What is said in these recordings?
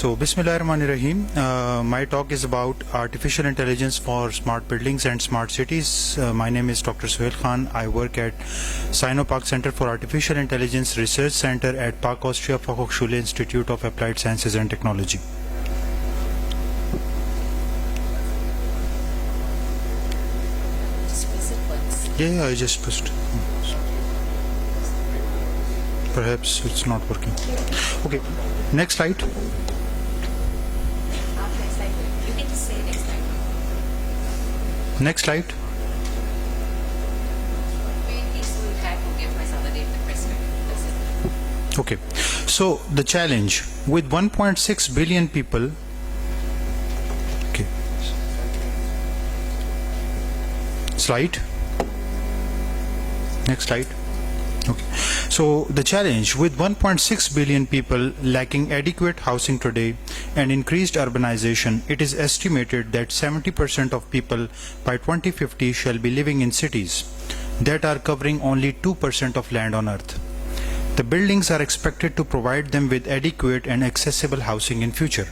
So, Bismillahirrahmanirrahim. My talk is about artificial intelligence for smart buildings and smart cities. My name is Dr. Sohail Khan. I work at Sino-PAF Center for Artificial Intelligence Research Center at PAF Austria Fachhochschule Institute of Applied Sciences and Technology. Yeah, I just pushed. Perhaps it's not working. Okay, next slide. You can just say next slide. Next slide. Okay, so the challenge with 1.6 billion people. Okay, slide. Next slide. Okay. So the challenge with 1.6 billion people lacking adequate housing today and increased urbanization, it is estimated that 70% of people by 2050 shall be living in cities that are covering only 2% of land on earth. The buildings are expected to provide them with adequate and accessible housing in future.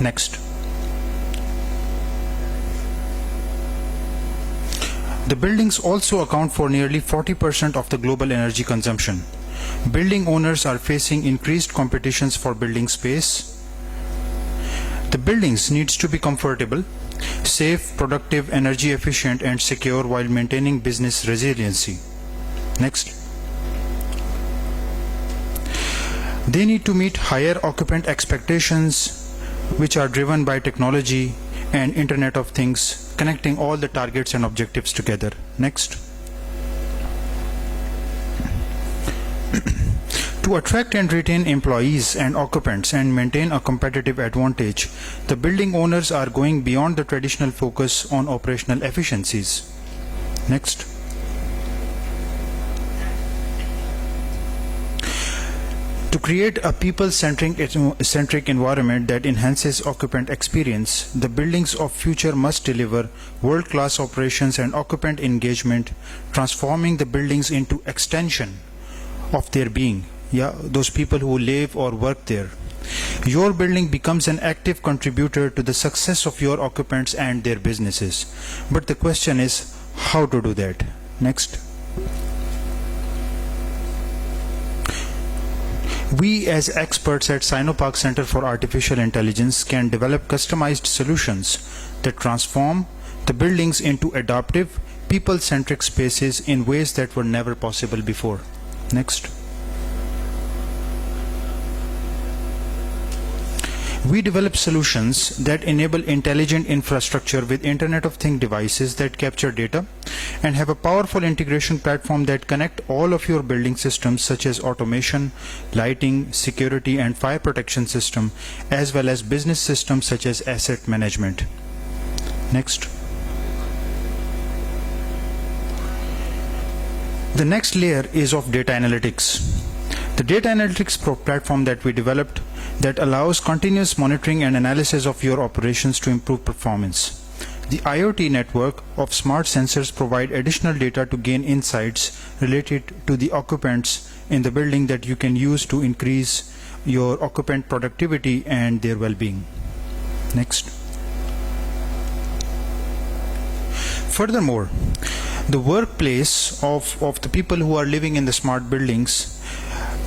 Next. The buildings also account for nearly 40% of the global energy consumption. Building owners are facing increased competitions for building space. The buildings needs to be comfortable, safe, productive, energy efficient and secure while maintaining business resiliency. Next. They need to meet higher occupant expectations which are driven by technology and Internet of Things, connecting all the targets and objectives together. Next. To attract and retain employees and occupants and maintain a competitive advantage, the building owners are going beyond the traditional focus on operational efficiencies. Next. To create a people-centric environment that enhances occupant experience, the buildings of future must deliver world-class operations and occupant engagement, transforming the buildings into extension of their being. Yeah, those people who live or work there. Your building becomes an active contributor to the success of your occupants and their businesses. But the question is, how to do that? Next. We as experts at Sino-PAF Center for Artificial Intelligence can develop customized solutions that transform the buildings into adaptive, people-centric spaces in ways that were never possible before. Next. We develop solutions that enable intelligent infrastructure with Internet of Things devices that capture data and have a powerful integration platform that connect all of your building systems such as automation, lighting, security and fire protection system, as well as business systems such as asset management. Next. The next layer is of data analytics. The data analytics platform that we developed that allows continuous monitoring and analysis of your operations to improve performance. The IoT network of smart sensors provide additional data to gain insights related to the occupants in the building that you can use to increase your occupant productivity and their well-being. Next. Furthermore, the workplace of the people who are living in the smart buildings,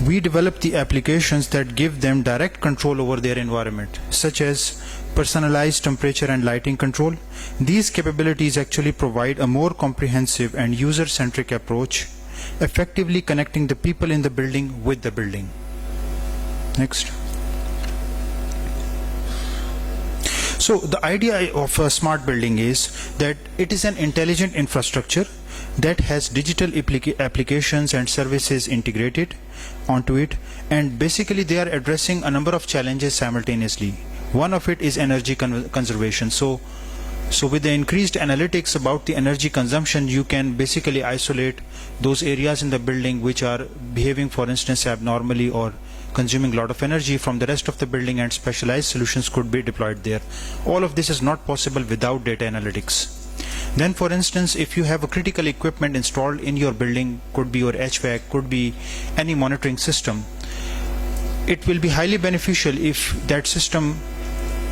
we develop the applications that give them direct control over their environment, such as personalized temperature and lighting control. These capabilities actually provide a more comprehensive and user-centric approach, effectively connecting the people in the building with the building. Next. So the idea of a smart building is that it is an intelligent infrastructure that has digital applications and services integrated onto it, and basically they are addressing a number of challenges simultaneously. One of it is energy conservation. So with the increased analytics about the energy consumption, you can basically isolate those areas in the building which are behaving, for instance, abnormally or consuming a lot of energy from the rest of the building, and specialized solutions could be deployed there. All of this is not possible without data analytics. Then, for instance, if you have a critical equipment installed in your building, could be your HVAC, could be any monitoring system, it will be highly beneficial if that system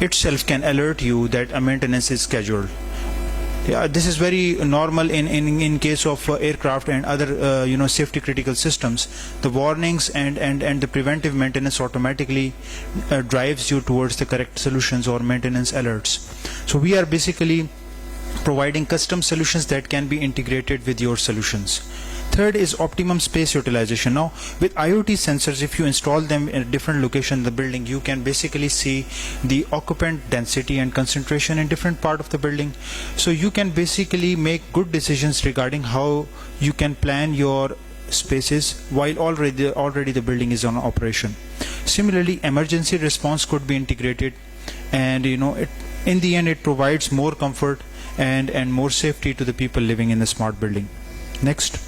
itself can alert you that a maintenance is scheduled. Yeah, this is very normal in case of aircraft and other safety critical systems. The warnings and the preventive maintenance automatically drives you towards the correct solutions or maintenance alerts. So we are basically providing custom solutions that can be integrated with your solutions. Third is optimum space utilization. Now with IoT sensors, if you install them in a different location in the building, you can basically see the occupant density and concentration in different part of the building. So you can basically make good decisions regarding how you can plan your spaces while already the building is on operation. Similarly, emergency response could be integrated, and in the end it provides more comfort and more safety to the people living in the smart building. Next.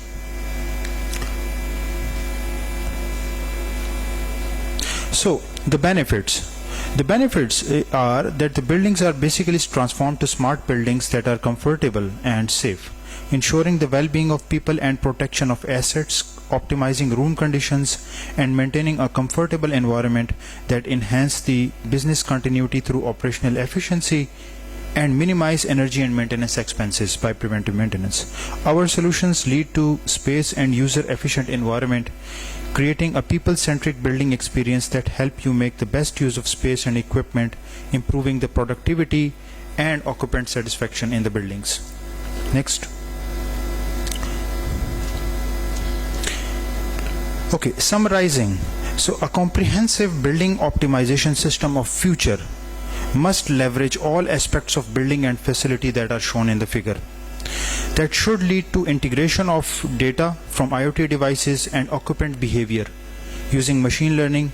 So the benefits are that the buildings are basically transformed to smart buildings that are comfortable and safe, ensuring the well-being of people and protection of assets, optimizing room conditions, and maintaining a comfortable environment that enhance the business continuity through operational efficiency and minimize energy and maintenance expenses by preventive maintenance. Our solutions lead to space and user efficient environment, creating a people-centric building experience that help you make the best use of space and equipment, improving the productivity and occupant satisfaction in the buildings. Next. Okay, summarizing. So a comprehensive building optimization system of future must leverage all aspects of building and facility that are shown in the figure. That should lead to integration of data from IoT devices and occupant behavior using machine learning,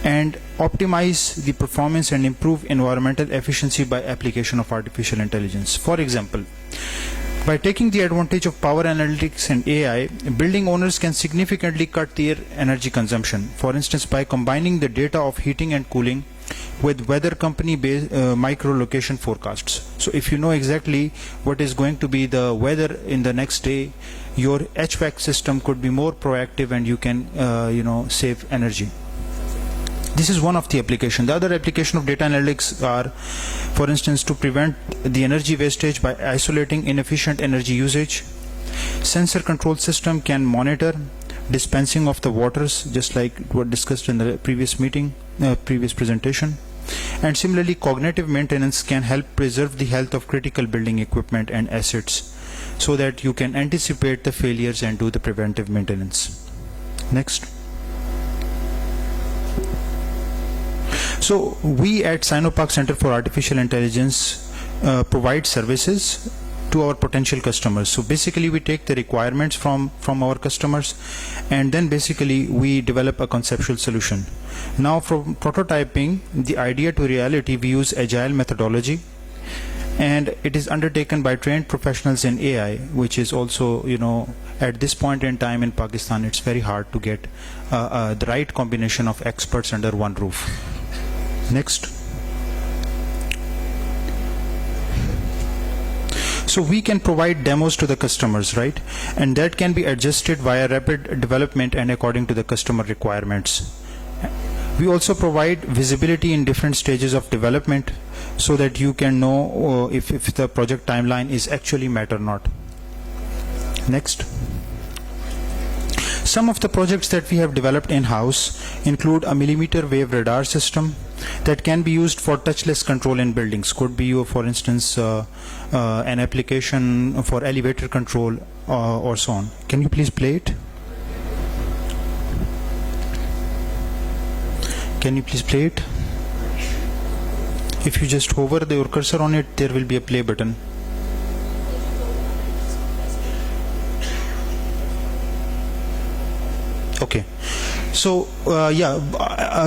and optimize the performance and improve environmental efficiency by application of artificial intelligence. For example, by taking the advantage of power analytics and AI, building owners can significantly cut their energy consumption. For instance, by combining the data of heating and cooling with weather company micro location forecasts. So if you know exactly what is going to be the weather in the next day, your HVAC system could be more proactive and you can save energy. This is one of the applications. The other application of data analytics are, for instance, to prevent the energy wastage by isolating inefficient energy usage. Sensor control system can monitor dispensing of the waters, just like what discussed in the previous presentation. And similarly, cognitive maintenance can help preserve the health of critical building equipment and assets so that you can anticipate the failures and do the preventive maintenance. Next. So we at Sinopark Center for Artificial Intelligence provide services to our potential customers. So basically we take the requirements from our customers, and then basically we develop a conceptual solution. Now from prototyping the idea to reality, we use agile methodology, and it is undertaken by trained professionals in AI, which is also, at this point in time in Pakistan, it's very hard to get the right combination of experts under one roof. Next. So we can provide demos to the customers, right? And that can be adjusted via rapid development and according to the customer requirements. We also provide visibility in different stages of development so that you can know if the project timeline is actually met or not. Next. Some of the projects that we have developed in-house include a millimeter wave radar system that can be used for touchless control in buildings. Could be, for instance, an application for elevator control or so on. Can you please play it? Can you please play it? If you just hover your cursor on it, there will be a play button. Okay, so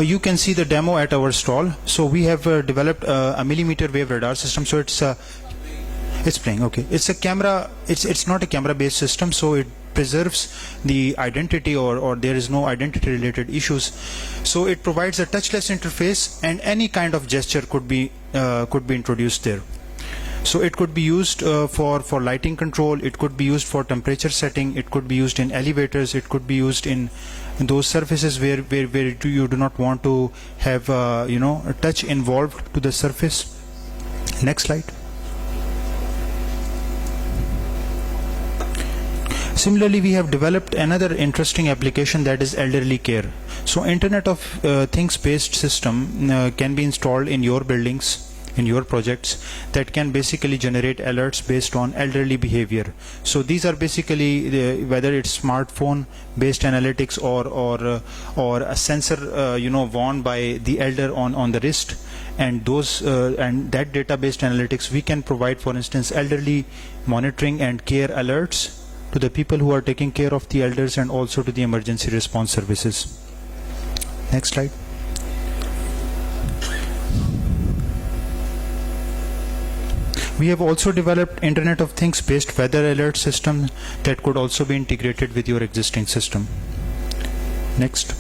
you can see the demo at our stall. So we have developed a millimeter wave radar system. So it's playing. Okay, it's a camera. It's not a camera-based system, so it preserves the identity, or there is no identity-related issues. So it provides a touchless interface, and any kind of gesture could be introduced there. So it could be used for lighting control, it could be used for temperature setting, it could be used in elevators, it could be used in those surfaces where you do not want to have a touch involved to the surface. Next slide. Similarly, we have developed another interesting application, that is elderly care. So Internet of Things based system can be installed in your buildings, in your projects, that can basically generate alerts based on elderly behavior. So these are basically whether it's smartphone based analytics or a sensor worn by the elder on the wrist, and those and that data based analytics we can provide, for instance, elderly monitoring and care alerts to the people who are taking care of the elders, and also to the emergency response services. Next slide. We have also developed Internet of Things based weather alert system that could also be integrated with your existing system. Next.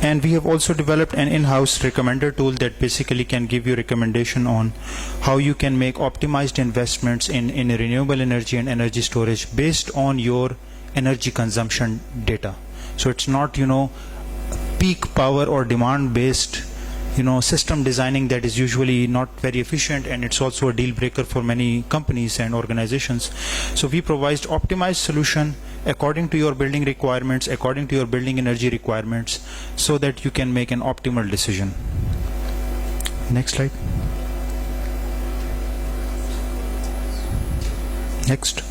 And we have also developed an in-house recommender tool that basically can give you recommendation on how you can make optimized investments in renewable energy and energy storage based on your energy consumption data. So it's not peak power or demand based system designing that is usually not very efficient, and it's also a deal breaker for many companies and organizations. So we provide optimized solution according to your building requirements, according to your building energy requirements, so that you can make an optimal decision. Next slide. Next.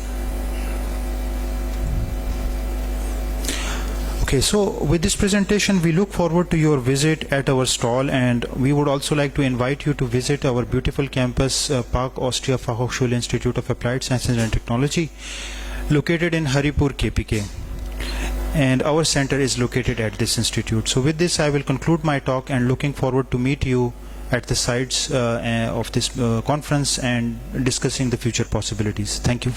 Okay, so with this presentation we look forward to your visit at our stall, and we would also like to invite you to visit our beautiful campus, Park Austria Fachhochschule Institute of Applied Sciences and Technology, located in Haripur, KPK. And our center is located at this institute. So with this I will conclude my talk, and looking forward to meet you at the sites of this conference and discussing the future possibilities. Thank you.